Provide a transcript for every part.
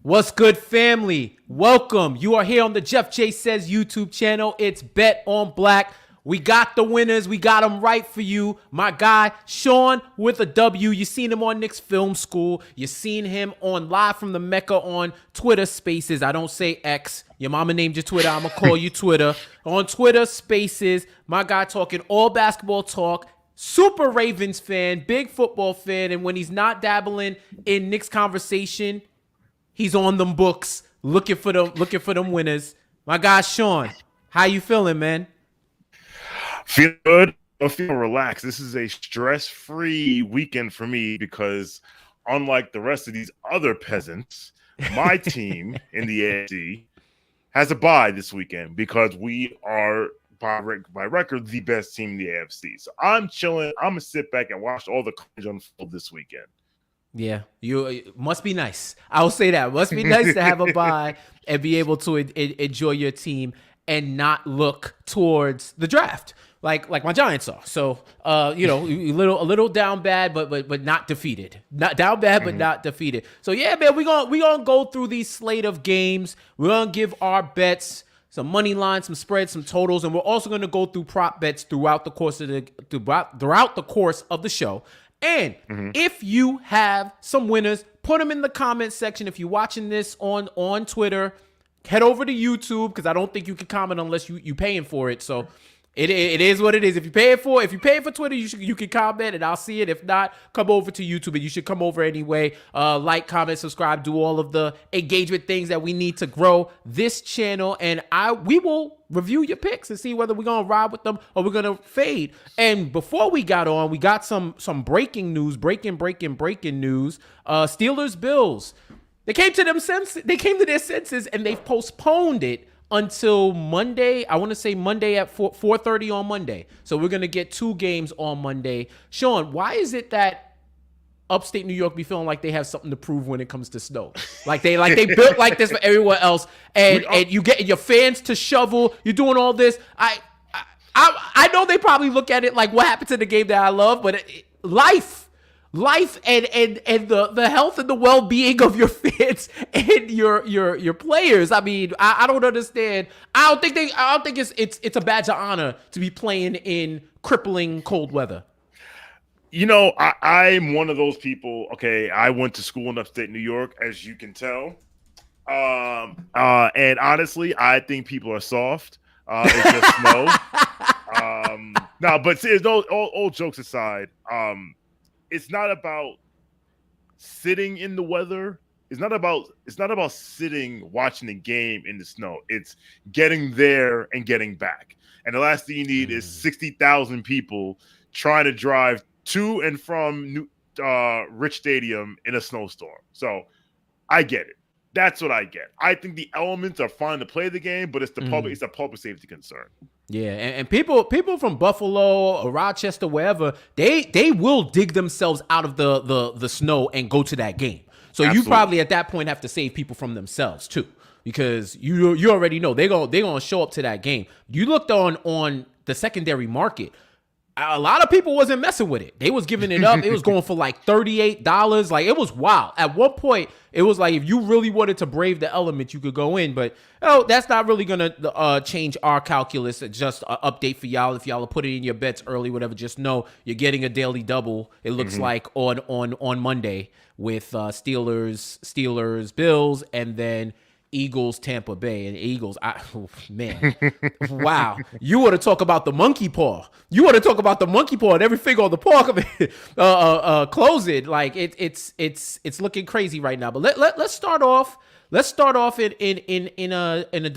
What's good, family? Welcome. You are here on the Jeff J Says YouTube channel. It's Bet on Black. We got the winners. We got them right for you. My guy, Sean, with a W. You seen him on Nick's Film School. You seen him on Live from the Mecca on Twitter Spaces. I don't say X. Your mama named you Twitter. I'm going to call you Twitter. On Twitter Spaces, my guy talking all basketball talk. Super Ravens fan, big football fan. And when he's not dabbling in Nick's conversation, he's on them books, looking for them winners. My guy Sean, how you feeling, man? Feel good. I feel relaxed. This is a stress-free weekend for me because, unlike the rest of these other peasants, my team in the AFC has a bye this weekend because we are, by record, the best team in the AFC. So I'm chilling. I'm gonna sit back and watch all the carnage unfold this weekend. Yeah, it must be nice. I'll say that. It must be nice to have a bye and be able to enjoy your team and not look towards the draft like my Giants are. So, a little down bad, but not defeated. Not down bad, but not defeated. So yeah, man, we gonna go through these slate of games. We're gonna give our bets, some money lines, some spreads, some totals, and we're also gonna go through prop bets throughout the course of the show. And if you have some winners, put them in the comment section. If you're watching this on Twitter, head over to YouTube because I don't think you can comment unless you paying for it. So it is what it is. If you pay for Twitter, you can comment and I'll see it. If not, come over to YouTube and you should come over anyway. Like, comment, subscribe, do all of the engagement things that we need to grow this channel. And we will review your picks and see whether we're gonna ride with them or we're gonna fade. And before we got on, we got some breaking news, breaking news. Steelers Bills. They came to their senses and they've postponed it until Monday. I want to say Monday at 4:30 on Monday. So we're going to get 2 games on Monday. Sean, why is it that upstate New York be feeling like they have something to prove when it comes to snow? Like they built like this for everywhere else, and you get your fans to shovel. You're doing all this. I know they probably look at it like what happened to the game that I love, but life and the health and the well-being of your fans and your players. I mean, I don't understand. I don't think it's a badge of honor to be playing in crippling cold weather. You know, I'm one of those people. Okay, I went to school in upstate New York, as you can tell. And honestly, I think people are soft. It's just snow. No, but all jokes aside, it's not about sitting in the weather. It's not about sitting watching the game in the snow. It's getting there and getting back. And the last thing you need is 60,000 people trying to drive to and from Rich Stadium in a snowstorm. So I get it. That's what I get. I think the elements are fine to play the game, but it's the public. It's a public safety concern. Yeah, and people from Buffalo or Rochester, wherever, they will dig themselves out of the snow and go to that game. So Absolutely. You probably at that point have to save people from themselves too, because you already know they're gonna show up to that game. You looked on the secondary market. A lot of people wasn't messing with it. They was giving it up. It was going for like $38. Like, it was wild. At one point, it was like if you really wanted to brave the element, you could go in. But that's not really going to change our calculus. It's just an update for y'all. If y'all are putting in your bets early, whatever, just know you're getting a daily double, it looks like, on Monday with Steelers, Bills, and then Eagles, Tampa Bay. And Eagles, man, wow. You want to talk about the monkey paw. And every finger on the paw close it. Like it's looking crazy right now. But let's start off in a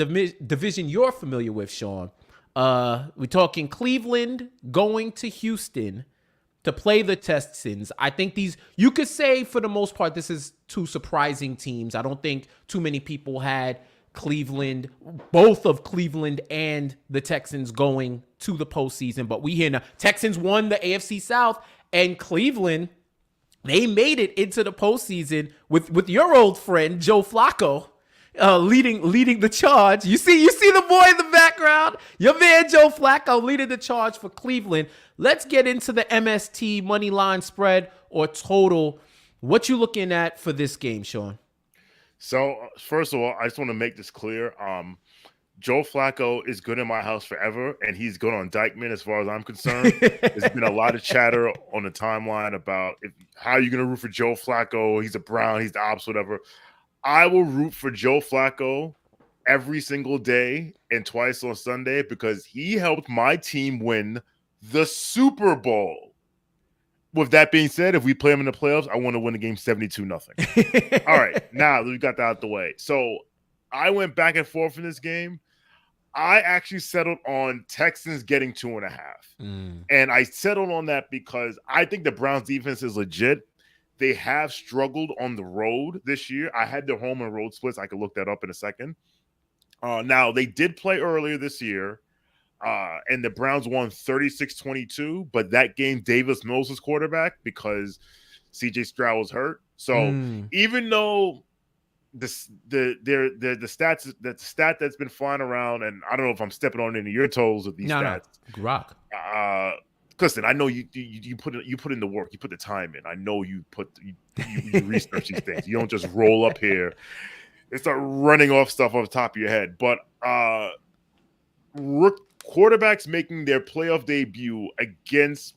division you're familiar with, Sean. We're talking Cleveland going to Houston to play the Texans. I think you could say for the most part, this is 2 surprising teams. I don't think too many people had both of Cleveland and the Texans going to the postseason. But we hear now, Texans won the AFC South, and Cleveland, they made it into the postseason with your old friend Joe Flacco leading the charge. You see the boy in the background, your man Joe Flacco leading the charge for Cleveland. Let's get into the MST money line spread or total. What you looking at for this game, Sean? So first of all, I just want to make this clear. Joe Flacco is good in my house forever, and he's good on Dykeman as far as I'm concerned. There's been a lot of chatter on the timeline about how you're going to root for Joe Flacco. He's a Brown, he's the ops, whatever. I will root for Joe Flacco every single day and twice on Sunday because he helped my team win the Super Bowl. With that being said, if we play him in the playoffs, I want to win the game 72-0. All right, now we got that out the way. So I went back and forth in this game. I actually settled on Texans getting 2.5. And I settled on that because I think the Browns defense is legit. They have struggled on the road this year. I had the home and road splits. I could look that up in a second. Now, they did play earlier this year, and the Browns won 36-22, but that game, Davis Mills was quarterback because C.J. Stroud was hurt. So even though the stat that's been flying around, and I don't know if I'm stepping on any of your toes with these stats. No, rock. Listen, I know you put in the work, you put the time in. I know you research these things. You don't just roll up here and start running off stuff off the top of your head. But quarterbacks making their playoff debut against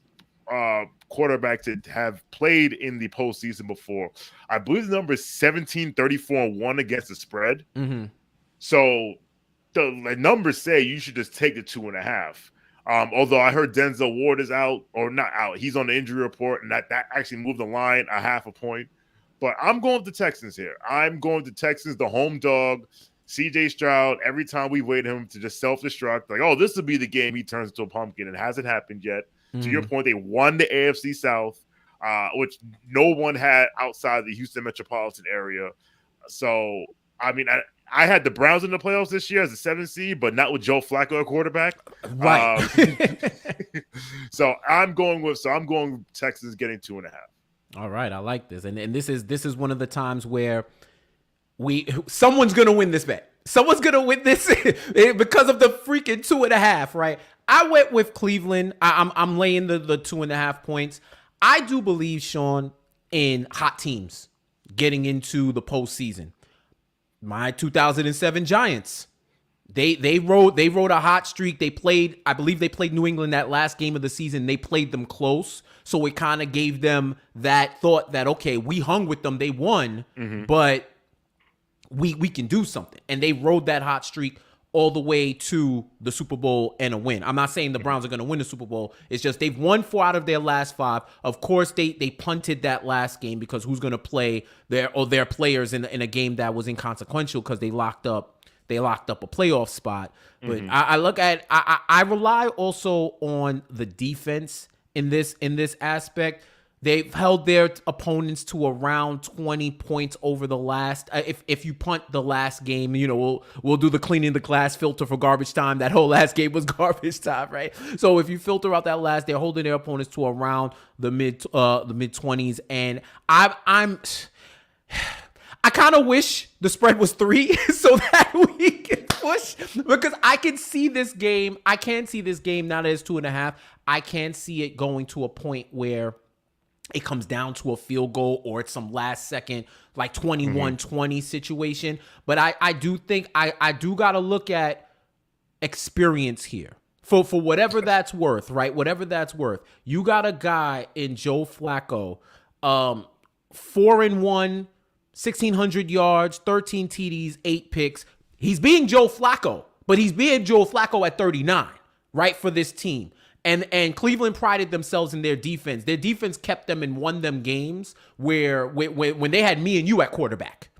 quarterbacks that have played in the postseason before. I believe the number is 17, 34, and 1 against the spread. So the numbers say you should just take the 2.5. Although I heard Denzel Ward is out, or not out. He's on the injury report, and that actually moved the line a half a point. But I'm going with the Texans here. I'm going to Texans, the home dog. C.J. Stroud, every time we wait him to just self-destruct, like, oh, this will be the game he turns into a pumpkin. It hasn't happened yet. To your point, they won the AFC South, which no one had outside the Houston metropolitan area. So, I mean, I had the Browns in the playoffs this year as a 7th seed, but not with Joe Flacco at quarterback. Right. So I'm going with Texans getting 2.5. All right, I like this, and this is one of the times where someone's gonna win this bet. Someone's gonna win this because of the freaking 2.5. Right? I went with Cleveland. I'm laying the 2.5 points. I do believe, Sean, in hot teams getting into the postseason. My 2007 Giants, they rode a hot streak. I believe they played New England that last game of the season. They played them close, so it kind of gave them that thought that, okay, we hung with them, they won, but we can do something. And they rode that hot streak all the way to the Super Bowl and a win. I'm not saying the Browns are going to win the Super Bowl. It's just they've won 4 out of their last 5. Of course, they punted that last game because who's going to play their players in a game that was inconsequential because they locked up a playoff spot. But I rely also on the defense in this aspect. They've held their opponents to around 20 points over the last. If you punt the last game, we'll do the cleaning the glass filter for garbage time. That whole last game was garbage time, right? So if you filter out that last, they're holding their opponents to around the mid 20s, and I kind of wish the spread was 3 so that we can push, because I can see this game. I can see this game now that it's 2.5. I can see it going to a point where it comes down to a field goal or it's some last second, like 21-20 situation. But I do think I do got to look at experience here for whatever that's worth, right? Whatever that's worth. You got a guy in Joe Flacco, 4-1, 1,600 yards, 13 TDs, 8 picks. He's being Joe Flacco, but he's being Joe Flacco at 39, right, for this team. And Cleveland prided themselves in their defense. Their defense kept them and won them games where when they had me and you at quarterback,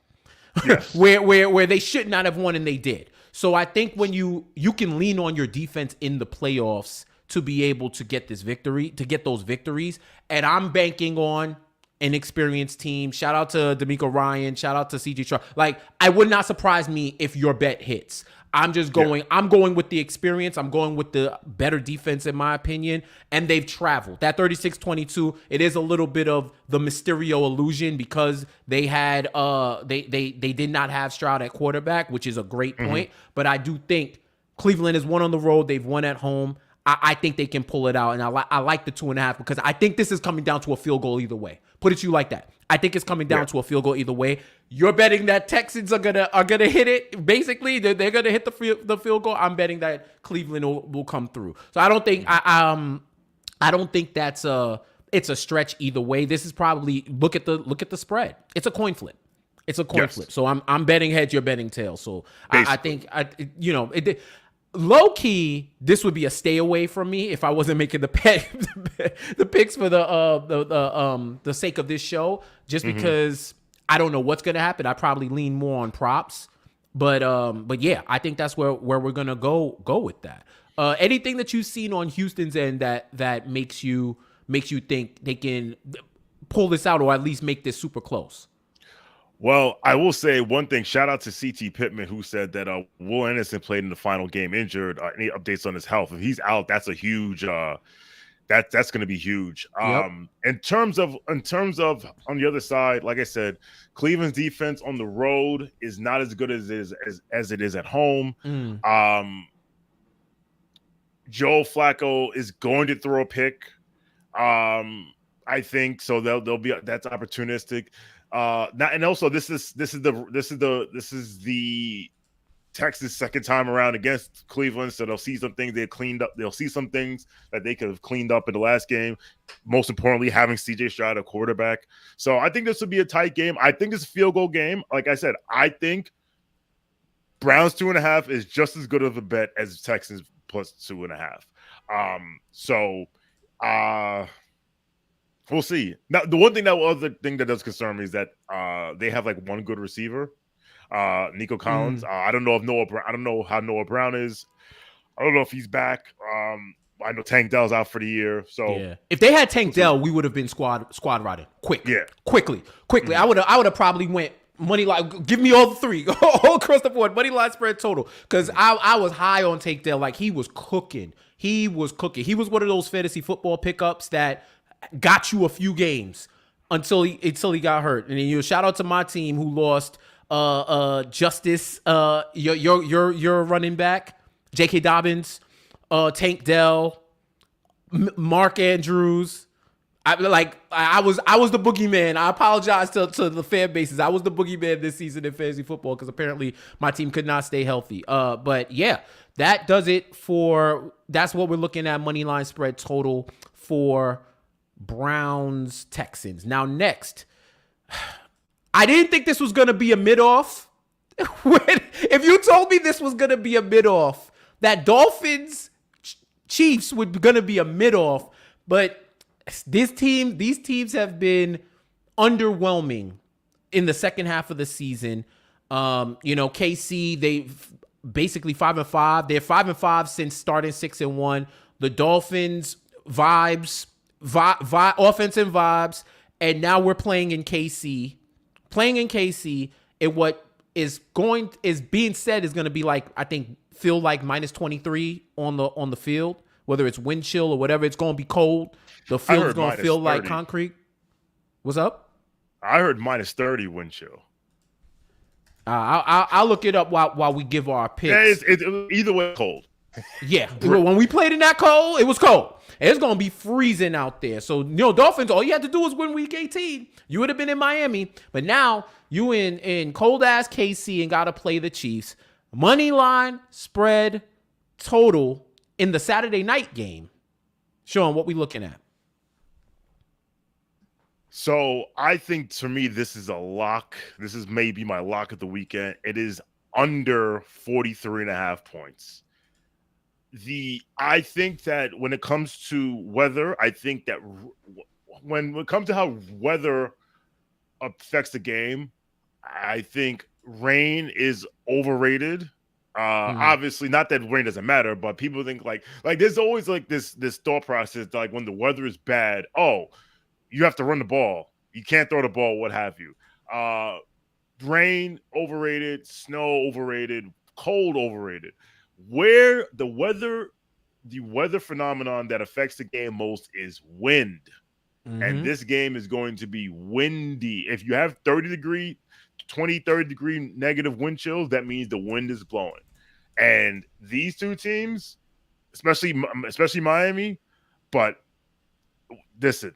yes. where they should not have won and they did. So I think when you can lean on your defense in the playoffs to be able to get those victories. And I'm banking on an experienced team. Shout out to D'Amico Ryan. Shout out to C.J. Stroud. Like, I would not surprise me if your bet hits. I'm going with the experience. I'm going with the better defense, in my opinion. And they've traveled. That 36-22, it is a little bit of the Mysterio illusion because they had they did not have Stroud at quarterback, which is a great point. But I do think Cleveland has won on the road. They've won at home. I think they can pull it out. And I like the 2.5 because I think this is coming down to a field goal either way. Put it to you like that. I think it's coming down to a field goal either way. You're betting that Texans are gonna hit it. Basically, they're gonna hit the field goal. I'm betting that Cleveland will come through. So I don't think I don't think it's a stretch either way. This is probably look at the spread. It's a coin flip. It's a coin flip. So I'm betting heads, you're betting tails. So I think low key, this would be a stay away from me if I wasn't making the picks for the sake of this show, just because I don't know what's gonna happen. I probably lean more on props, but yeah, I think that's where we're gonna go with that. Anything that you've seen on Houston's end that makes you think they can pull this out or at least make this super close? Well, I will say one thing. Shout out to CT Pittman, who said that Will Anderson played in the final game injured. Any updates on his health? If he's out, that's a huge. That's going to be huge. Yep. In terms of on the other side, like I said, Cleveland's defense on the road is not as good as it is at home. Joe Flacco is going to throw a pick. I think so. They'll be that's opportunistic. And also this is the Texas second time around against Cleveland, so they'll see some things they cleaned up. They'll see some things that they could have cleaned up in the last game. Most importantly, having CJ Stroud a quarterback. So I think this will be a tight game. I think it's a field goal game. Like I said, I think Browns 2.5 is just as good of a bet as Texans plus 2.5. We'll see. Now, the other thing that does concern me is that they have like one good receiver, Nico Collins. I don't know how Noah Brown is. I don't know if he's back. I know Tank Dell's out for the year. So yeah, if they had Tank Dell, we would have been squad riding quickly. I would have probably went money line. Give me all the three, all across the board. Money line spread total, because I was high on Tank Dell. Like he was cooking. He was one of those fantasy football pickups that got you a few games until he got hurt. And then shout out to my team who lost Justice, your running back, J.K. Dobbins, Tank Dell, Mark Andrews. I was the boogeyman. I apologize to the fan bases. I was the boogeyman this season in fantasy football because apparently my team could not stay healthy. But yeah, that does it that's what we're looking at, money line spread total for Browns Texans. Now next, I didn't think this was going to be a mid-off. If you told me this was going to be a mid-off, that Dolphins Chiefs were going to be a mid-off, but these teams have been underwhelming in the second half of the season. KC, they basically 5-5. They're 5-5 since starting 6-1. The Dolphins offense and vibes, and now we're playing in KC, and what is being said is going to be like, I think, feel like -23 on the field, whether it's wind chill or whatever. It's going to be cold. The field's going to feel like concrete. What's up? I heard -30 wind chill. I'll look it up while we give our picks. Either way, cold. Yeah, when we played in that cold, it was cold. It's going to be freezing out there. So, Dolphins, all you had to do was win week 18. You would have been in Miami. But now you in cold-ass KC and got to play the Chiefs. Money line, spread, total in the Saturday night game. Sean, what we looking at? So I think, to me, this is a lock. This is maybe my lock of the weekend. It is under 43.5 points. I think that when it comes to weather, I think that when it comes to how weather affects the game, I think rain is overrated. Obviously, not that rain doesn't matter, but people think like there's always like this thought process, like when the weather is bad, you have to run the ball, you can't throw the ball, what have you. Rain overrated, snow overrated, cold overrated. Where the weather phenomenon that affects the game most is wind. And this game is going to be windy. If you have 30 degree negative wind chills, that means the wind is blowing. And these two teams, especially Miami, but listen,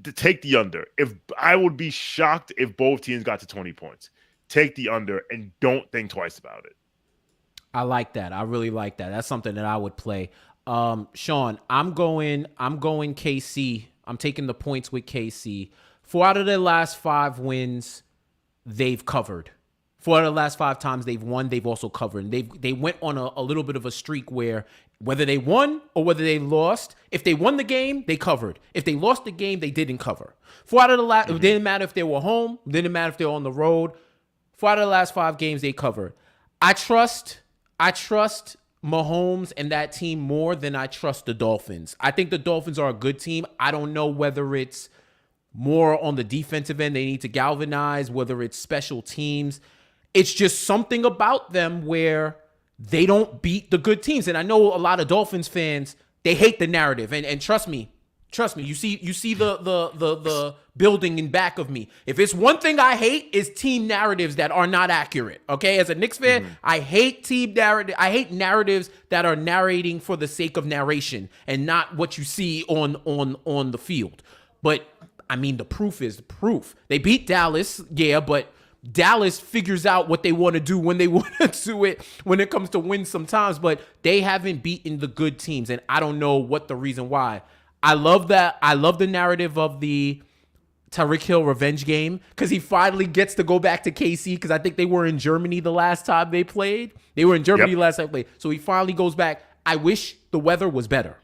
to take the under. If I would be shocked if both teams got to 20 points. Take the under and don't think twice about it. I like that. I really like that. That's something that I would play. Sean, I'm going KC. I'm taking the points with KC. 4 out of their last 5 wins, they've covered. 4 out of the last 5 times they've won, they've also covered. And they went on a little bit of a streak where whether they won or whether they lost, if they won the game, they covered. If they lost the game, they didn't cover. 4 out of the last, it didn't matter if they were home, didn't matter if they were on the road. 4 out of the last 5 games they covered. I trust Mahomes and that team more than I trust the Dolphins. I think the Dolphins are a good team. I don't know whether it's more on the defensive end they need to galvanize, whether it's special teams. It's just something about them where they don't beat the good teams. And I know a lot of Dolphins fans, they hate the narrative. And trust me, you see the building in back of me. If it's one thing I hate, is team narratives that are not accurate. Okay, as a Knicks fan, I hate team narrative. I hate narratives that are narrating for the sake of narration and not what you see on the field. But I mean, the proof is the proof. They beat Dallas, yeah, but Dallas figures out what they want to do when they want to do it when it comes to wins sometimes, but they haven't beaten the good teams, and I don't know what the reason why. I love that. I love the narrative of the Tyreek Hill revenge game because he finally gets to go back to KC because I think they were in Germany the last time they played. They were in Germany last time they played. So he finally goes back. I wish the weather was better.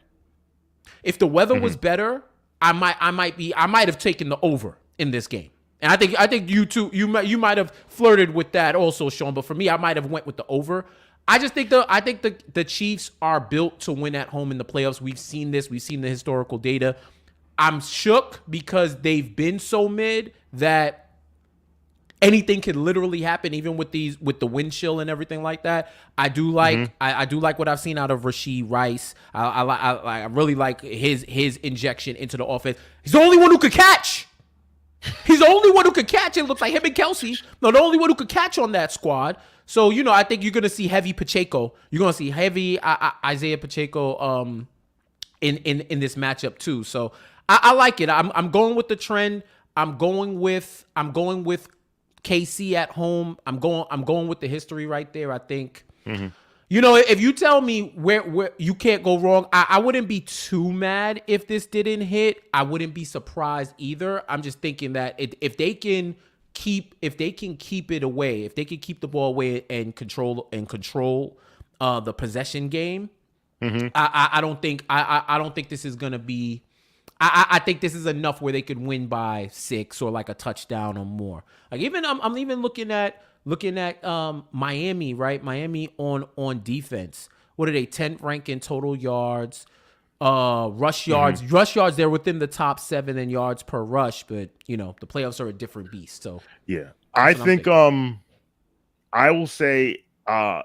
If the weather was better, I might have taken the over in this game. And I think you too, you might have flirted with that also, Sean. But for me, I might have went with the over. I think the Chiefs are built to win at home in the playoffs. We've seen this. We've seen the historical data. I'm shook because they've been so mid that anything can literally happen, even with the wind chill and everything like that. I do like I do like what I've seen out of Rashee Rice. I really like his injection into the offense. He's the only one who could catch. He's the only one who could catch. It looks like him and Kelsey. No, the only one who could catch on that squad. So, I think you're going to see heavy Pacheco. You're going to see heavy Isaiah Pacheco in this matchup too. So I like it. I'm going with the trend. I'm going with KC at home. I'm going with the history right there. I think, if you tell me where you can't go wrong, I wouldn't be too mad if this didn't hit. I wouldn't be surprised either. I'm just thinking that if they can keep it away, if they can keep the ball away and control the possession game, I don't think this is gonna be. I think this is enough where they could win by 6 or like a touchdown or more. Like I'm even looking at Miami, right? Miami on defense. What are they? 10th rank in total yards, rush yards. Rush yards, they're within the top 7 in yards per rush, but the playoffs are a different beast. So yeah, I think I will say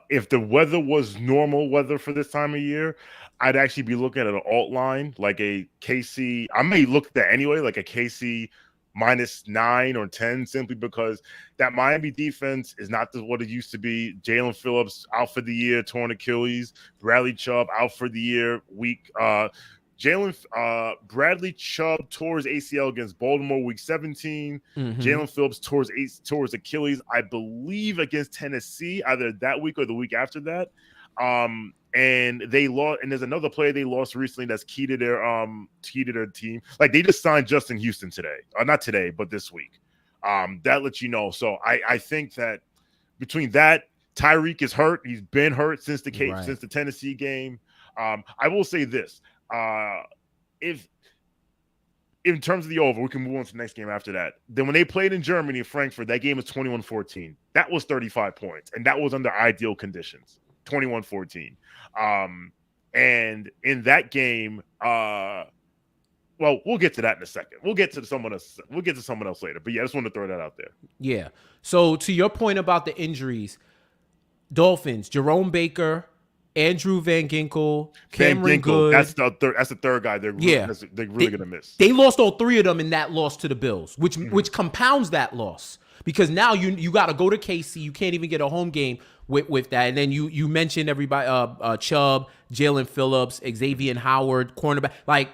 if the weather was normal weather for this time of year, I'd actually be looking at an alt line like a KC. I may look at that anyway, like a KC -9 or 10, simply because that Miami defense is not what it used to be. Jalen Phillips out for the year, torn Achilles. Bradley Chubb out for the year, week. Bradley Chubb tore his ACL against Baltimore week 17. Jalen Phillips tore his Achilles, I believe, against Tennessee, either that week or the week after that. And they lost, and there's another player they lost recently that's key to their team. Like, they just signed Justin Houston today, not today, but this week. That lets you know. So I think that between that, Tyreek is hurt. He's been hurt since the Tennessee game. I will say this: if in terms of the over, we can move on to the next game after that. Then when they played in Germany, in Frankfurt, that game was 21-14. That was 35 points, and that was under ideal conditions. 21-14. And in that game, well, we'll get to that in a second. We'll get to someone else later. But yeah, I just want to throw that out there. Yeah. So to your point about the injuries, Dolphins, Jerome Baker, Andrew Van Ginkel, Cameron Good. That's the third guy they're really going to miss. They lost all 3 of them in that loss to the Bills, which compounds that loss. because now you got to go to KC. You can't even get a home game with that. And then you mentioned everybody, Chubb, Jalen Phillips, Xavier Howard, cornerback, like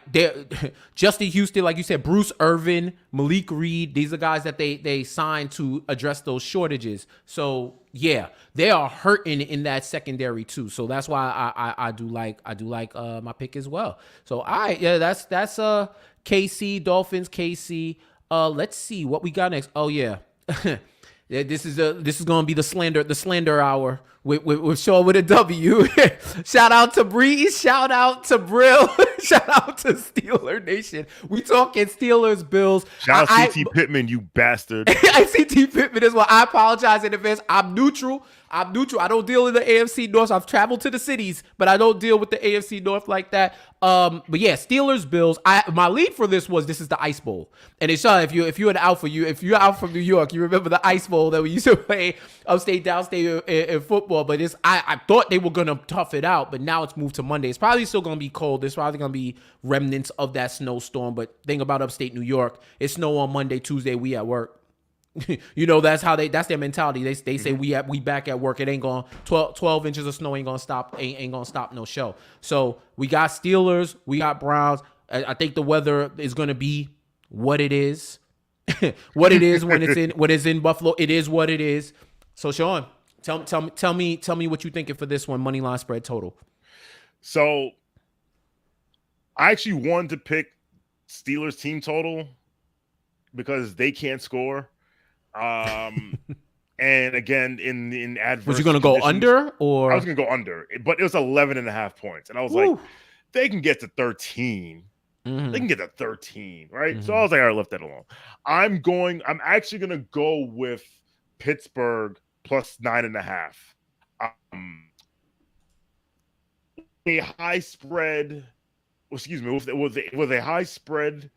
Justin Houston, like you said, Bruce Irvin, Malik Reed. These are guys that they signed to address those shortages. So yeah, they are hurting in that secondary too. So that's why I do like my pick as well. So that's KC, Dolphins, KC. Let's see what we got next. Oh yeah. This is gonna be the slander hour with Shaw with a W. Shout out to Breeze, shout out to Brill, shout out to Steeler Nation. We talking Steelers, Bills. Shout out CT Pittman, you bastard. I CT Pittman as well. I apologize in advance. I'm neutral. I don't deal in the AFC North. I've traveled to the cities, but I don't deal with the AFC North like that. But yeah, Steelers, Bills. My lead for this is the Ice Bowl, and it's if you're if you're out from New York, you remember the Ice Bowl that we used to play upstate, downstate in football. But I thought they were gonna tough it out, but now it's moved to Monday. It's probably still gonna be cold. There's probably gonna be remnants of that snowstorm. But think about upstate New York. It's snow on Monday, Tuesday. We at work. That's their mentality. They say we back at work. It ain't going 12 inches of snow ain't gonna stop no show. So we got Steelers, we got Browns. I think the weather is gonna be what it is. What it is when it's in Buffalo. It is what it is. So Sean, tell me what you thinking for this one, money line spread total. So I actually wanted to pick Steelers team total because they can't score. And again, in adverse, was you gonna go under, or I was gonna go under, but it was 11.5 points, and I was like, they can get to 13. They can get to 13, right? So I was like, all right, left that alone. I'm actually gonna go with Pittsburgh plus 9.5. A high spread. Excuse me, with a high spread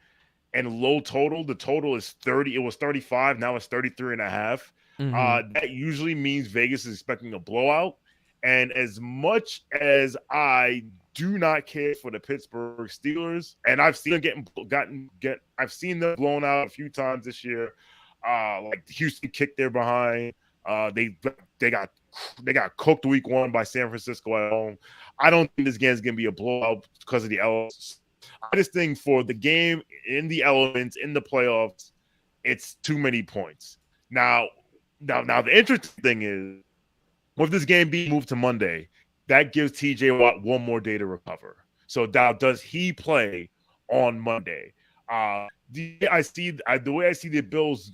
and low total. The total is 30. It was 35. Now it's 33.5. That usually means Vegas is expecting a blowout. And as much as I do not care for the Pittsburgh Steelers, and I've seen them I've seen them blown out a few times this year. Like Houston kicked their behind. They got cooked week 1 by San Francisco at home. I don't think this game is going to be a blowout because of the elements. I just think for the game in the elements in the playoffs, it's too many points. Now the interesting thing is, with this game being moved to Monday, that gives TJ Watt one more day to recover. So now, does he play on Monday? The way I see the Bills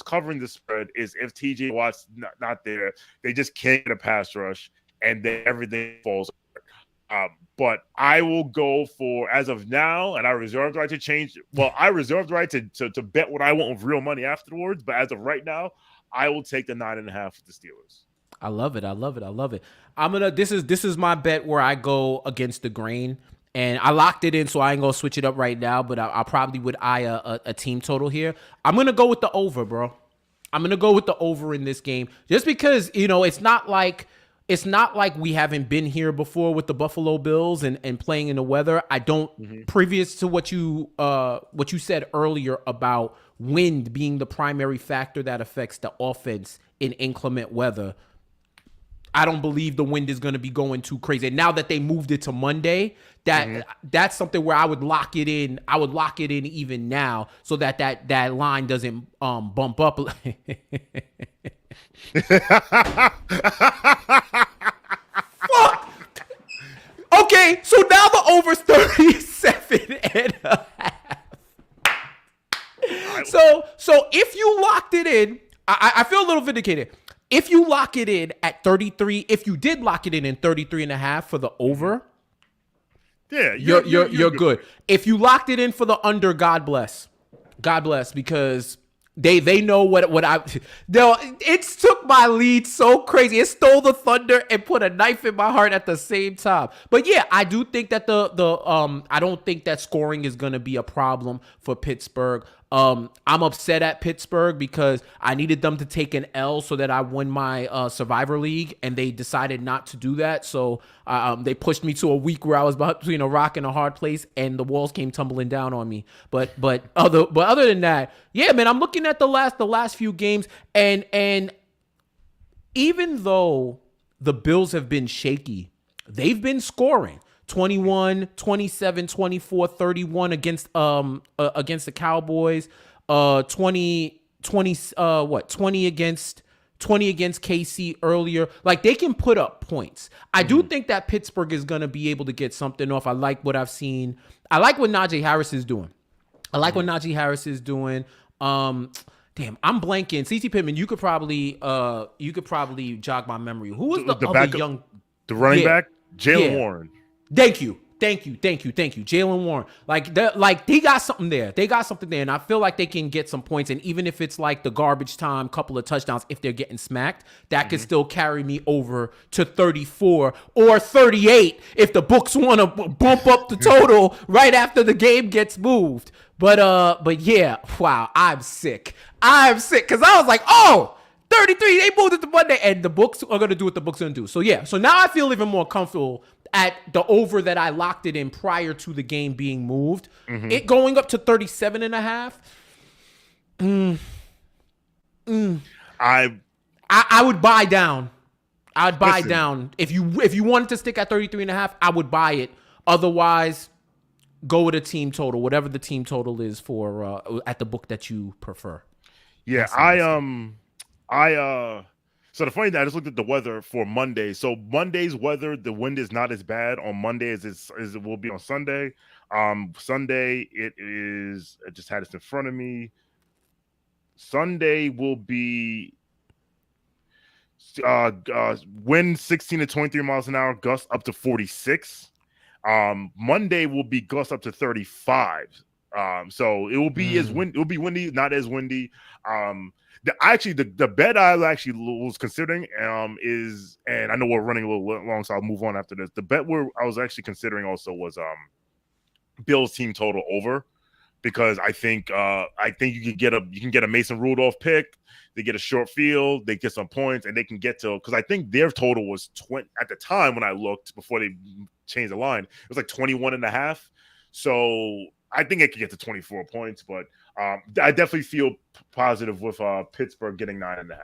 covering the spread is if TJ Watt's not there, they just can't get a pass rush, and then everything falls apart. But I will go for, as of now, and I reserve the right to change. Well, I reserve the right to bet what I want with real money afterwards. But as of right now, I will take the 9.5 with the Steelers. I love it. This is my bet where I go against the grain, and I locked it in, so I ain't gonna switch it up right now. But I probably would eye a team total here. I'm gonna go with the over, bro. I'm gonna go with the over in this game, just because it's not like we haven't been here before with the Buffalo Bills and playing in the weather. I don't, previous to what you said earlier about wind being the primary factor that affects the offense in inclement weather, I don't believe the wind is going to be going too crazy. And now that they moved it to Monday, that's something where I would lock it in. I would lock it in even now, so that line doesn't bump up. Fuck. Okay, so now the over's 37.5. So if you locked it in, I feel a little vindicated. If you lock it in at 33, if you did lock it in 33.5 for the over, yeah, you're good. If you locked it in for the under, God bless, because they know what I. No, it took my lead so crazy. It stole the thunder and put a knife in my heart at the same time. But yeah, I do think that I don't think that scoring is going to be a problem for Pittsburgh. I'm upset at Pittsburgh because I needed them to take an L so that I win my Survivor League, and they decided not to do that. So they pushed me to a week where I was between a rock and a hard place, and the walls came tumbling down on me. But other than that, yeah, man, I'm looking at the last few games, and even though the Bills have been shaky, they've been scoring. 21, 27, 24, 31 against the Cowboys, 20 against KC earlier. Like, they can put up points. I do think that Pittsburgh is going to be able to get something off. I like what I've seen. I like what Najee Harris is doing. Damn, I'm blanking. C.T. Pittman, you could probably jog my memory. Who was the other backup, the running back? Jalen Warren. Thank you. Jalen Warren. They got something there. And I feel like they can get some points. And even if it's like the garbage time, couple of touchdowns, if they're getting smacked, that could still carry me over to 34 or 38 if the books want to bump up the total right after the game gets moved. But yeah, wow, I'm sick because I was like, 33, they moved it to Monday, and the books are going to do what the books are going to do. So yeah, so now I feel even more comfortable at the over that I locked it in prior to the game being moved. It going up to 37 and a half. I would buy down. I'd buy down. If you wanted to stick at 33 and a half, I would buy it. Otherwise, go with a team total, whatever the team total is for at the book that you prefer. Yeah, so the funny thing, I just looked at the weather for Monday. So Monday's weather, the wind is not as bad on Monday as it will be on Sunday. Sunday, I just had this in front of me. Sunday will be wind 16 to 23 miles an hour, gust up to 46. Monday will be gust up to 35. So it will be it will be windy, not as windy. The bet I actually was considering is, and I know we're running a little long, so I'll move on after this. The bet I was actually considering also was Bills team total over, because I think you can get a Mason Rudolph pick, they get a short field, they get some points, and they can get to, because I think their total was 20 at the time when I looked before they changed the line, it was like 21 and a half. So I think it could get to 24 points, but I definitely feel positive with Pittsburgh getting 9.5.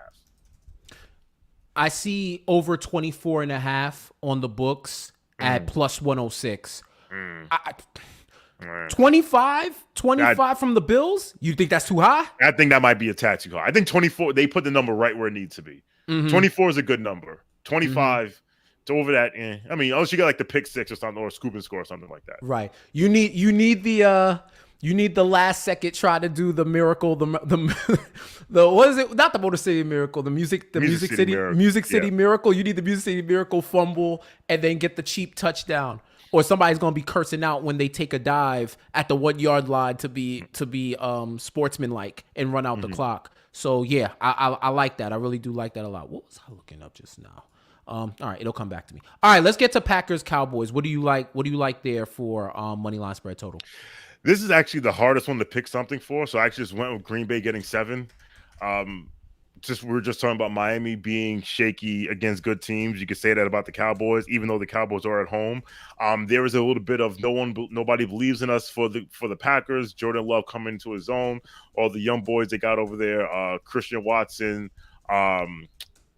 I see over 24 and a half on the books at plus 106. 25 from the Bills? You think that's too high? I think that might be a tad too high. I think 24, they put the number right where it needs to be. 24 is a good number. 25 to over that, I mean, unless you got like the pick six or something, or a scoop and score or something like that. Right. You need the last second try to do the miracle, the what is it? Not the Motor City Miracle, the Music City Miracle. You need the Music City Miracle fumble and then get the cheap touchdown. Or somebody's gonna be cursing out when they take a dive at the 1 yard line to be sportsmanlike and run out the clock. So yeah, I like that. I really do like that a lot. What was I looking up just now? All right, it'll come back to me. All right, let's get to Packers Cowboys. What do you like? What do you like there for money line spread total? This is actually the hardest one to pick something for. So I actually just went with Green Bay getting 7. We were just talking about Miami being shaky against good teams. You could say that about the Cowboys, even though the Cowboys are at home. There is a little bit of nobody believes in us for the Packers. Jordan Love coming into his own. All the young boys they got over there, Christian Watson,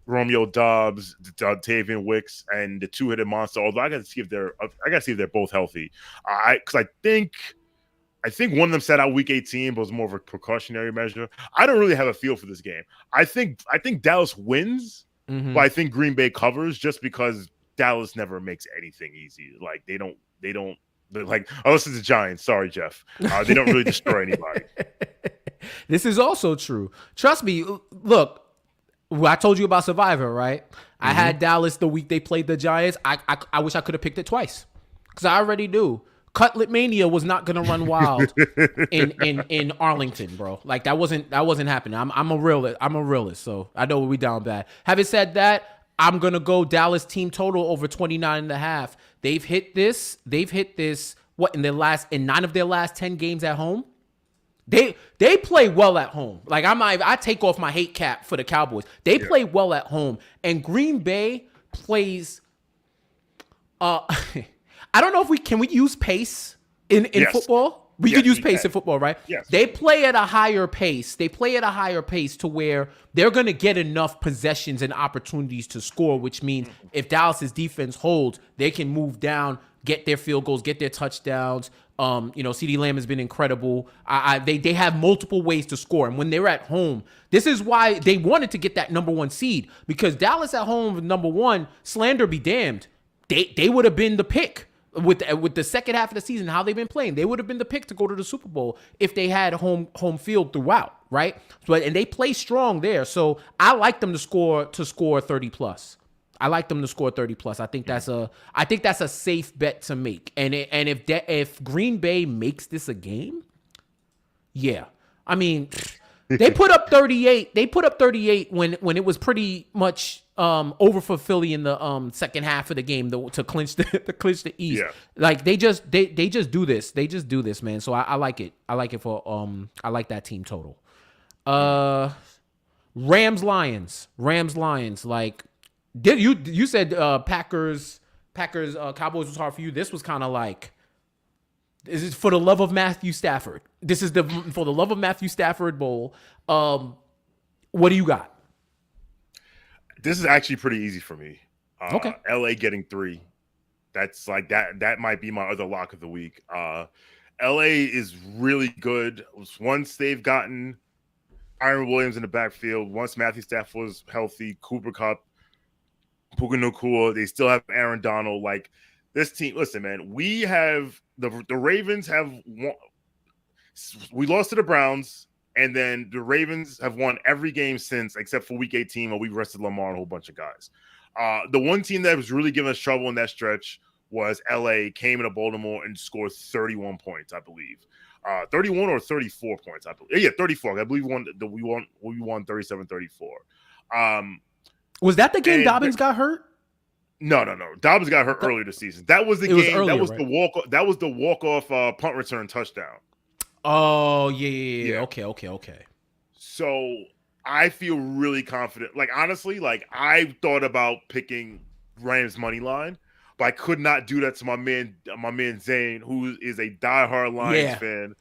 Romeo Doubs, Tavian Wicks, and the two-headed monster. Although I got to see if they're both healthy. Because I think one of them sat out week 18, but it was more of a precautionary measure. I don't really have a feel for this game. I think Dallas wins, but I think Green Bay covers just because Dallas never makes anything easy. Like they don't like, unless it's the Giants. Sorry, Jeff. They don't really destroy anybody. This is also true. Trust me. Look, I told you about Survivor, right? I had Dallas the week they played the Giants. I wish I could have picked it twice because I already knew. Cutlet Mania was not gonna run wild in Arlington, bro. Like that wasn't happening. I'm a realist, so I know we down bad. Having said that, I'm gonna go Dallas team total over 29.5. They've hit this. What in 9 of their last 10 games at home? They play well at home. Like I take off my hate cap for the Cowboys. They play well at home, and Green Bay plays. I don't know if we use pace in football. We could use pace in football, right? Yes. They play at a higher pace. They play at a higher pace to where they're going to get enough possessions and opportunities to score, which means if Dallas's defense holds, they can move down, get their field goals, get their touchdowns. CeeDee Lamb has been incredible. They have multiple ways to score. And when they're at home, this is why they wanted to get that number 1 seed, because Dallas at home with number 1, slander be damned. They would have been the pick. With the second half of the season, how they've been playing, they would have been the pick to go to the Super Bowl if they had home field throughout, right? And they play strong there, so I like them to score 30 plus. I like them to score 30 plus. I think that's a safe bet to make. And if Green Bay makes this a game, yeah, I mean, they put up 38. They put up 38 when it was pretty much over for Philly in the second half of the game to clinch the East. Yeah. Like they just do this. They just do this, man. So I like it. I like it for I like that team total. Rams Lions. Like you said Packers Cowboys was hard for you. This was kind of like, this is for the love of Matthew Stafford. This is for the love of Matthew Stafford Bowl. What do you got? This is actually pretty easy for me. Okay. LA getting 3. That's like that might be my other lock of the week. LA is really good. Once they've gotten Iron Williams in the backfield, once Matthew Stafford was healthy, Cooper Kupp, Puka Nacua, they still have Aaron Donald. Like, this team, listen, man, we have the Ravens have won. We lost to the Browns, and then the Ravens have won every game since, except for Week 18, where we rested Lamar and a whole bunch of guys. The one team that was really giving us trouble in that stretch was LA. Came into Baltimore and scored 31 points, I believe. 31 or 34 points, I believe. Yeah, 34. I believe we won 37-34. Was that the game Dobbins got hurt? No. Dobbins got hurt earlier this season. That was the game. Earlier, that was right? That was the walk-off punt return touchdown. Oh, yeah. Okay. So I feel really confident. Like, honestly, like, I thought about picking Rams money line, but I could not do that to my man Zane, who is a diehard Lions fan,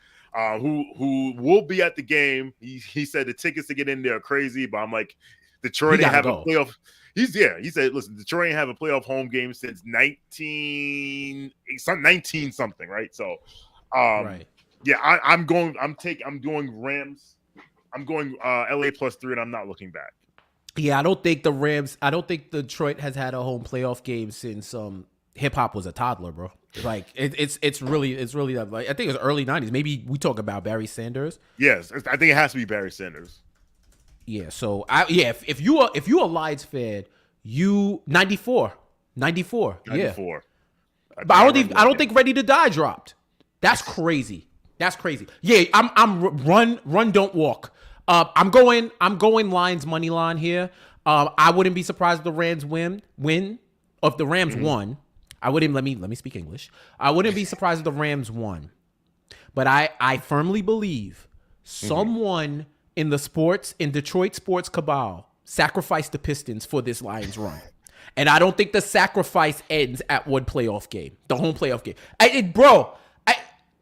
who will be at the game. He said the tickets to get in there are crazy, but I'm like, Detroit didn't have a playoff. He said, listen, Detroit ain't have a playoff home game since 19 something, right? So, right. Yeah, I'm doing Rams. I'm going LA +3, and I'm not looking back. Yeah, I don't think Detroit has had a home playoff game since hip hop was a toddler, bro. Like it's really like, I think it was early 90s. Maybe we talk about Barry Sanders. Yes, I think it has to be Barry Sanders. Yeah, so if you a Lions fan, you 94. Yeah. But I don't think Ready to Die dropped. That's crazy. Yeah, I'm run don't walk. I'm going Lions money line here. I wouldn't be surprised if the Rams win. If the Rams won, I wouldn't. Let me speak English. I wouldn't be surprised if the Rams won. But I firmly believe someone in Detroit sports cabal sacrificed the Pistons for this Lions run. And I don't think the sacrifice ends at one playoff game, the home playoff game.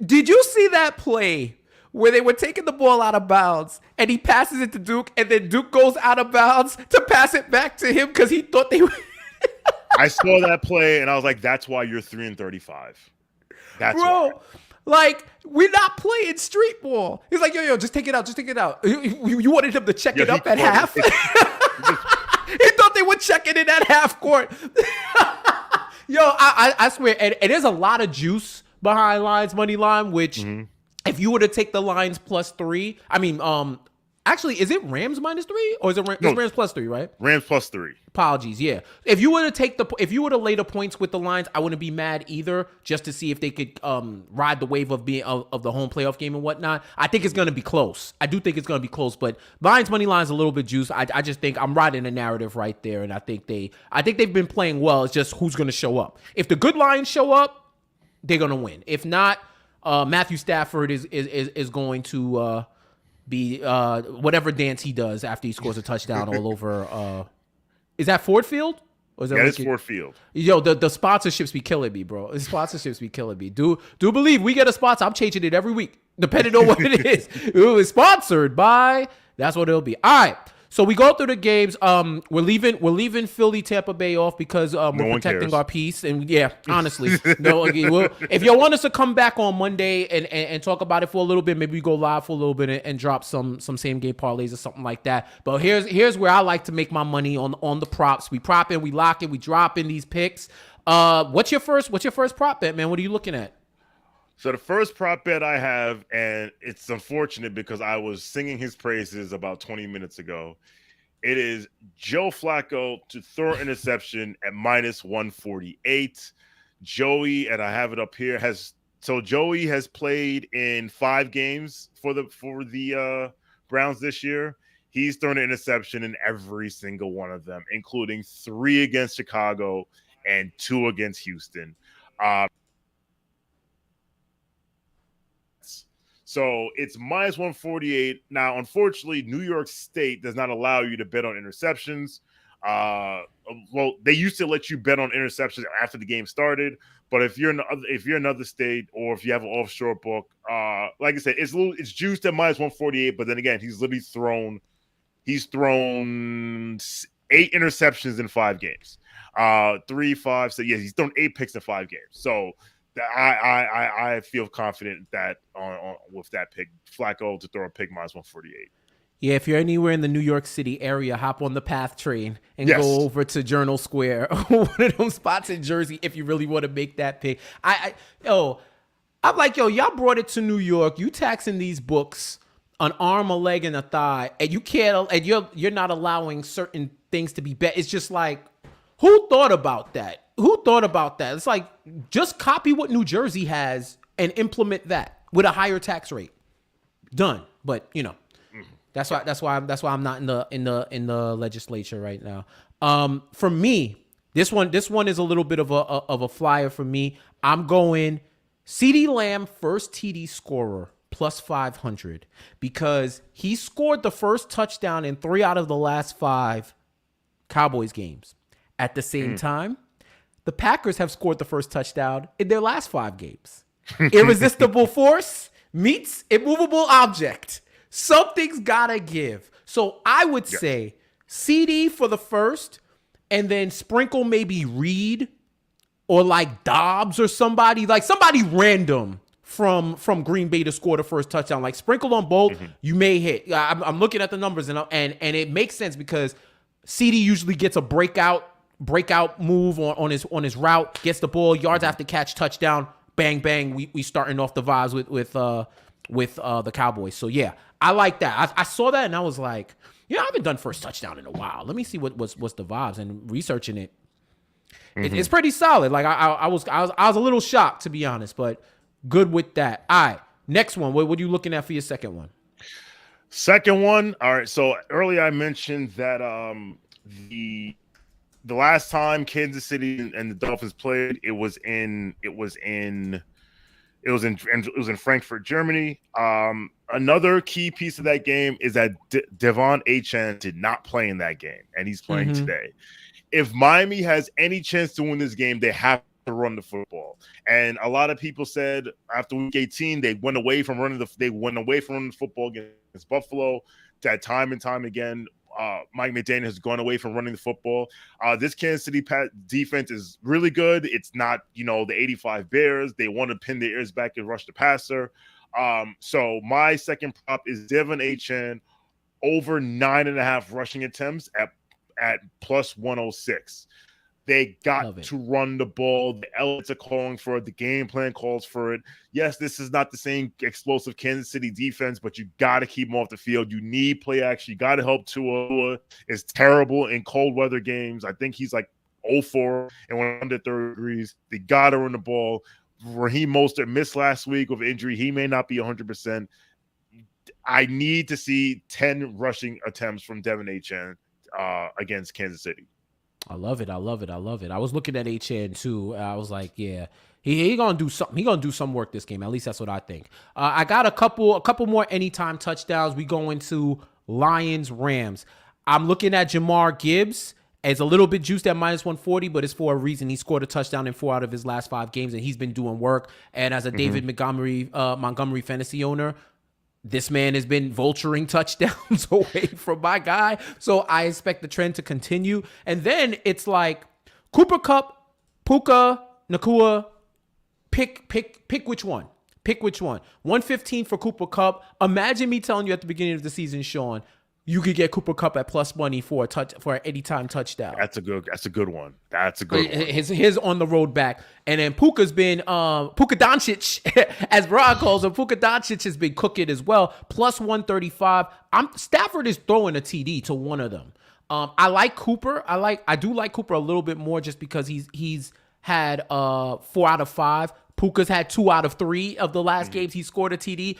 Did you see that play where they were taking the ball out of bounds and he passes it to Duke and then Duke goes out of bounds to pass it back to him because he thought they were... I saw that play and I was like, that's why you're 3-35. That's why. Like, we're not playing street ball. He's like, yo, just take it out. You wanted him to check it up at half? He thought they were checking it at half court. Yo, I swear, and there's a lot of juice behind Lions money line, which if you were to take the Lions +3, I mean, actually, is it Rams -3 or is it Rams +3, right? Rams +3. Apologies, yeah. If you were to lay the points with the Lions, I wouldn't be mad either, just to see if they could ride the wave of the home playoff game and whatnot. I think it's going to be close. I do think it's going to be close, but Lions money line is a little bit juice. I just think I'm riding the narrative right there, and I think they've been playing well. It's just who's going to show up. If the good Lions show up, they're going to win. If not, Matthew Stafford is going to be whatever dance he does after he scores a touchdown all over. Is that Ford Field? Or is that it's Ford Field. Yo, the sponsorships be killing me, bro. The sponsorships be killing me. Do believe we get a sponsor? I'm changing it every week, depending on what it is. It was sponsored by. That's what it'll be. All right. So we go through the games. We're leaving Philly, Tampa Bay off because we're protecting our peace. And yeah, honestly, no. If y'all want us to come back on Monday and talk about it for a little bit, maybe we go live for a little bit and drop some same game parlays or something like that. But here's where I like to make my money on the props. We prop in, we lock in, we drop in these picks. What's your first prop bet, man? What are you looking at? So the first prop bet I have, and it's unfortunate because I was singing his praises about 20 minutes ago. It is Joe Flacco to throw interception at -148. Joey, and I have it up here, Joey has played in 5 games for the Browns this year. He's thrown an interception in every single one of them, including 3 against Chicago and 2 against Houston. So it's -148. Now, unfortunately, New York State does not allow you to bet on interceptions. Well, they used to let you bet on interceptions after the game started, but if you're another state or if you have an offshore book, like I said, it's juiced at -148. But then again, he's thrown 8 interceptions in 5 games. 3, 5, so yeah, he's thrown 8 picks in 5 games. So I feel confident that with that pick, Flacco to throw a pick -148. Yeah, if you're anywhere in the New York City area, hop on the PATH train and go over to Journal Square, one of those spots in Jersey, if you really want to make that pick. I'm like, y'all brought it to New York. You taxing these books an arm, a leg, and a thigh, and you can't, and you're not allowing certain things to be bet. It's just like, who thought about that? It's like, just copy what New Jersey has and implement that with a higher tax rate. Done. But that's why I'm not in the legislature right now. For me, this one is a little bit of a flyer for me. I'm going CeeDee Lamb first TD scorer +500 because he scored the first touchdown in 3 out of the last 5 Cowboys games. At the same time, the Packers have scored the first touchdown in their last 5 games. Irresistible force meets immovable object. Something's gotta give. So I would say CD for the first, and then sprinkle maybe Reed or like Dobbs or somebody random from Green Bay to score the first touchdown. Like sprinkle on both, you may hit. I'm looking at the numbers and it makes sense because CD usually gets a breakout move on his route, gets the ball, yards after catch, touchdown, bang bang. We starting off the vibes with the Cowboys. So yeah, I like that. I saw that and I was like, I haven't done first touchdown in a while. Let me see what's the vibes, and researching it. It's pretty solid. Like I was a little shocked, to be honest, but good with that. All right, next one. What are you looking at for your second one? Second one. All right. So earlier I mentioned that the last time Kansas City and the Dolphins played, it was in Frankfurt, Germany. Another key piece of that game is that Devon Achane did not play in that game, and he's playing today. If Miami has any chance to win this game, they have to run the football. And a lot of people said after week 18, they went away from running the football against Buffalo. That time and time again, Mike McDaniel has gone away from running the football. This Kansas City defense is really good. It's not, the 85 Bears. They want to pin their ears back and rush the passer. So my second prop is Devon Achane over 9.5 rushing attempts at +106. They got to run the ball. The Elliotts are calling for it. The game plan calls for it. Yes, this is not the same explosive Kansas City defense, but you got to keep them off the field. You need play action. You got to help Tua. Is terrible in cold weather games. I think he's like 0-4 and when under 30 degrees. They got to run the ball. Raheem Mostert missed last week with injury. He may not be 100%. I need to see 10 rushing attempts from Devon Achane against Kansas City. I love it. I love it. I love it. I was looking at HN too. I was like, yeah, he gonna do something. He gonna do some work this game. At least that's what I think. I got a couple more anytime touchdowns. We go into Lions Rams. I'm looking at Jamar Gibbs. It's a little bit juiced at -140, but it's for a reason. He scored a touchdown in 4 out of his last 5 games, and he's been doing work. And as a David Montgomery fantasy owner, this man has been vulturing touchdowns away from my guy. So I expect the trend to continue. And then it's like Cooper Kupp, Puka, Nakua, pick which one. Pick which one. 115 for Cooper Kupp. Imagine me telling you at the beginning of the season, Sean, you could get Cooper Kupp at plus money for an anytime touchdown. That's a good one. That's a good one. His on the road back. And then Puka's been Puka Doncic, as Rod calls him. Puka Doncic has been cooking as well. Plus 135. Stafford is throwing a TD to one of them. I like Cooper. I do like Cooper a little bit more just because he's had 4 out of 5. Puka's had 2 out of 3 of the last games he scored a TD.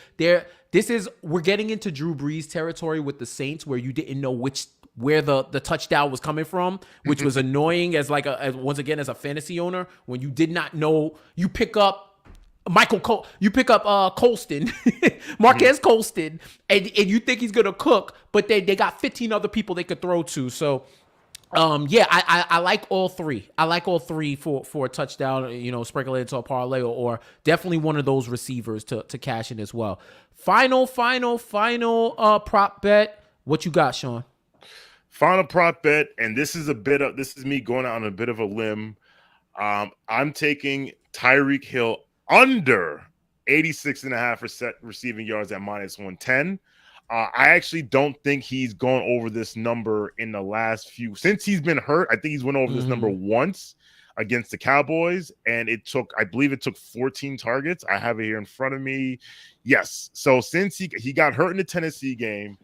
We're getting into Drew Brees territory with the Saints, where you didn't know where the touchdown was coming from, which was annoying as once again as a fantasy owner, when you did not know. You pick up Colston, Marquez Colston, and you think he's gonna cook, but they got 15 other people they could throw to. So I like all 3. I like all 3 for a touchdown, sprinkle it into a parlay or definitely one of those receivers to cash in as well. Final prop bet. What you got, Sean? Final prop bet, and this is me going out on a bit of a limb. I'm taking Tyreek Hill under 86.5 receiving yards at -110. I actually don't think he's gone over this number in the last few. Since he's been hurt, I think he's went over this number once against the Cowboys, and I believe it took 14 targets. I have it here in front of me. Yes. So since he got hurt in the Tennessee game,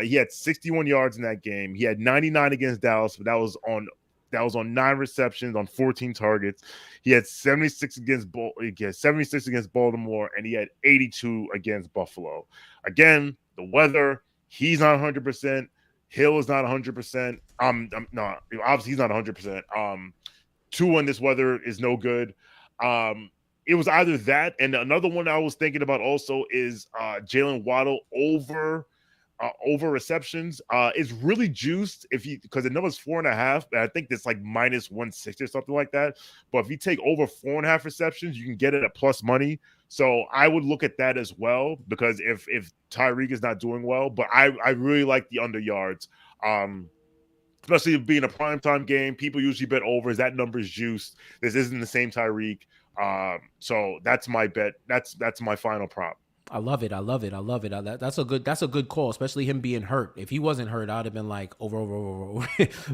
he had 61 yards in that game. He had 99 against Dallas, but that was on 9 receptions on 14 targets. He had 76 against Baltimore, and he had 82 against Buffalo. Again, the weather, he's not 100%. Hill is not 100%. No, obviously he's not 100%. Tua in this weather is no good. It was either that, and another one I was thinking about also is Jalen Waddle over receptions. It's really juiced because the number's 4.5, and I think it's like -160 or something like that. But if you take over 4.5 receptions, you can get it at plus money. So I would look at that as well, because if Tyreek is not doing well, but I really like the under yards. Especially being a primetime game, people usually bet overs. That number is juiced. This isn't the same Tyreek. So that's my bet. That's my final prop. I love it. That's a good call, especially him being hurt. If he wasn't hurt, I'd have been like over.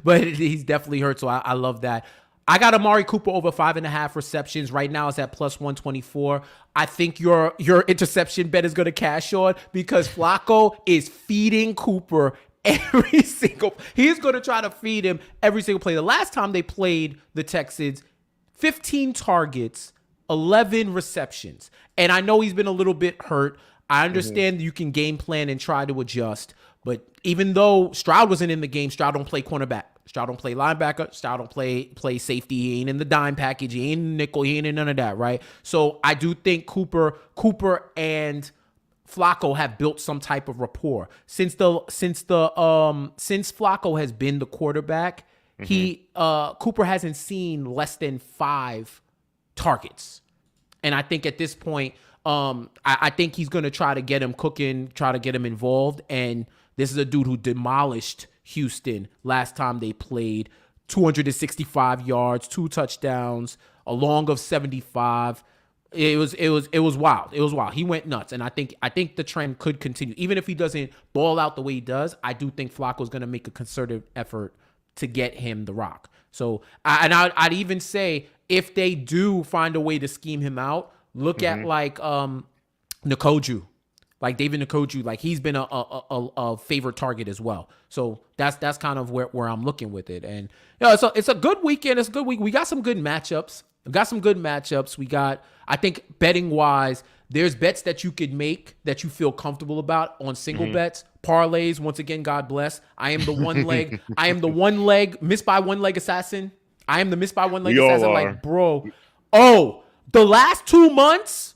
But he's definitely hurt, so I love that. I got Amari Cooper over 5.5 receptions. Right now it's at plus 124. I think your interception bet is going to cash on, because Flacco is feeding Cooper he's going to try to feed him every single play. The last time they played the Texans, 15 targets, 11 receptions. And I know he's been a little bit hurt. I understand you can game plan and try to adjust. But even though Stroud wasn't in the game, Stroud don't play cornerback. Stroud don't play linebacker. Stroud don't play safety. He ain't in the dime package. He ain't in nickel. He ain't in none of that, right? So I do think Cooper and Flacco have built some type of rapport. Since Flacco has been the quarterback, Cooper hasn't seen less than 5 targets. And I think at this point, I think he's going to try to get him cooking, try to get him involved. And this is a dude who demolished Houston last time they played. 265 yards, 2 touchdowns, a long of 75. It was wild. It was wild. He went nuts. And I think the trend could continue. Even if he doesn't ball out the way he does, I do think Flacco's going to make a concerted effort to get him the rock. So I'd even say, if they do find a way to scheme him out, look at like Nkoju, like David Nkoju, like he's been a favorite target as well. So that's kind of where I'm looking with it. And it's a good weekend. It's a good week. We got some good matchups. We've got some good matchups. We got, I think, betting wise, there's bets that you could make that you feel comfortable about on single bets. Parlays, once again, God bless. I am the one leg. I am the one leg, missed by one leg assassin. I am the missed by one leg We all assassin. are. Like, bro. Oh, the last 2 months,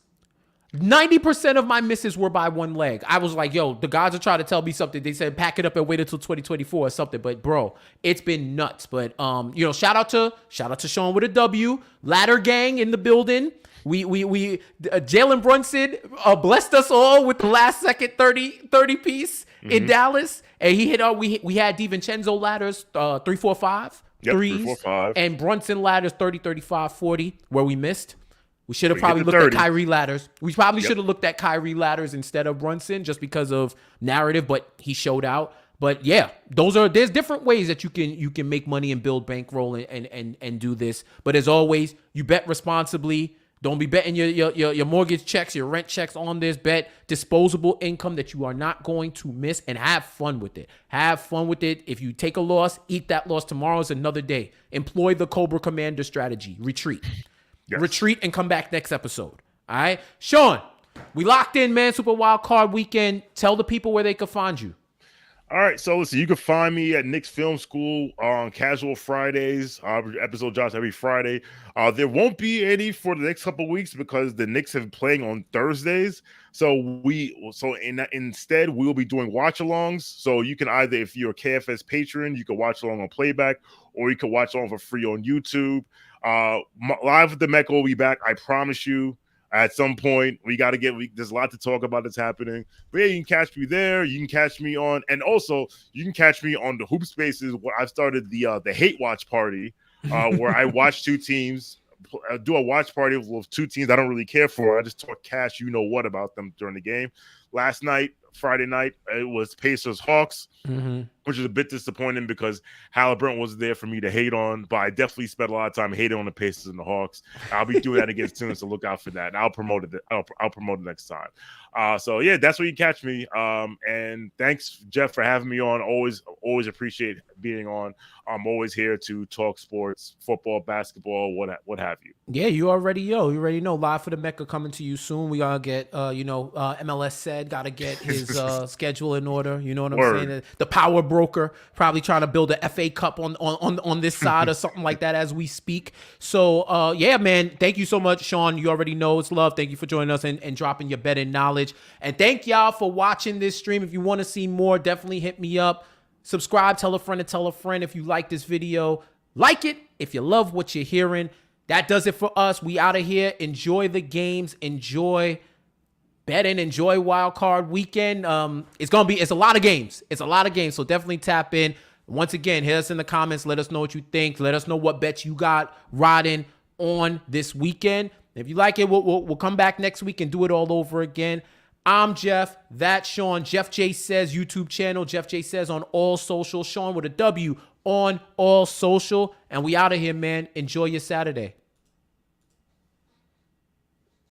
90% of my misses were by one leg. I was like, yo, the guys are trying to tell me something. They said pack it up and wait until 2024 or something. But bro, it's been nuts. But shout out to Sean with a W. Ladder gang in the building. We Jalen Brunson blessed us all with the last second 30 piece in Dallas. And he hit we had DiVincenzo ladders 3, 4, 5 threes. 3, 4, 5. And Brunson ladders 30, 35, 40 where we missed. We should have probably looked at Kyrie ladders. We probably should have looked at Kyrie ladders instead of Brunson just because of narrative, but he showed out. But yeah, there's different ways that you can make money and build bankroll and do this. But as always, you bet responsibly. Don't be betting your mortgage checks, your rent checks on this. Bet disposable income that you are not going to miss, and have fun with it. Have fun with it. If you take a loss, eat that loss. Tomorrow is another day. Employ the Cobra Commander strategy. Retreat. Yes. Retreat and come back next episode. All right? Sean, we locked in, man. Super Wildcard Weekend. Tell the people where they can find you. All right, so listen, you can find me at Knicks Film School on Casual Fridays. Episode drops every Friday. There won't be any for the next couple of weeks because the Knicks have been playing on Thursdays. Instead, we'll be doing watch-alongs. So you can either, if you're a KFS patron, you can watch along on playback, or you can watch along for free on YouTube. Live with the Mecca will be back. I promise you. At some point, there's a lot to talk about that's happening. But yeah, you can catch me there. You can catch me on, and also you can catch me on the Hoop Spaces where I've started the Hate Watch Party, where I watch two teams, do a watch party with two teams I don't really care for. I just talk cash, you know what, about them during the game. Last night, Friday night, it was Pacers Hawks, which is a bit disappointing because Halliburton was there for me to hate on, but I definitely spent a lot of time hating on the Pacers and the Hawks. I'll be doing that against students, so look out for that. I'll promote it. I'll promote it next time. So yeah, that's where you catch me. And thanks, Jeff, for having me on. Always appreciate being on. I'm always here to talk sports, football, basketball, what have you. Yeah, you already know. Live for the Mecca coming to you soon. We gotta get MLS said gotta get his schedule in order. You know what I'm saying? The power broker probably trying to build a FA Cup on this side or something like that as we speak. So yeah, man, thank you so much, Sean. You already know it's love. Thank you for joining us and dropping your betting knowledge. And thank y'all for watching this stream. If you want to see more, definitely hit me up. Subscribe, tell a friend to tell a friend if you like this video. Like it if you love what you're hearing. That does it for us. We out of here. Enjoy the games. Enjoy betting. Enjoy Wildcard Weekend. It's a lot of games. So definitely tap in. Once again, hit us in the comments. Let us know what you think. Let us know what bets you got riding on this weekend. If you like it, we'll come back next week and do it all over again. I'm Jeff. That's Sean. Jeff J Says YouTube channel. Jeff J Says on all social. Sean with a W on all social. And we out of here, man. Enjoy your Saturday.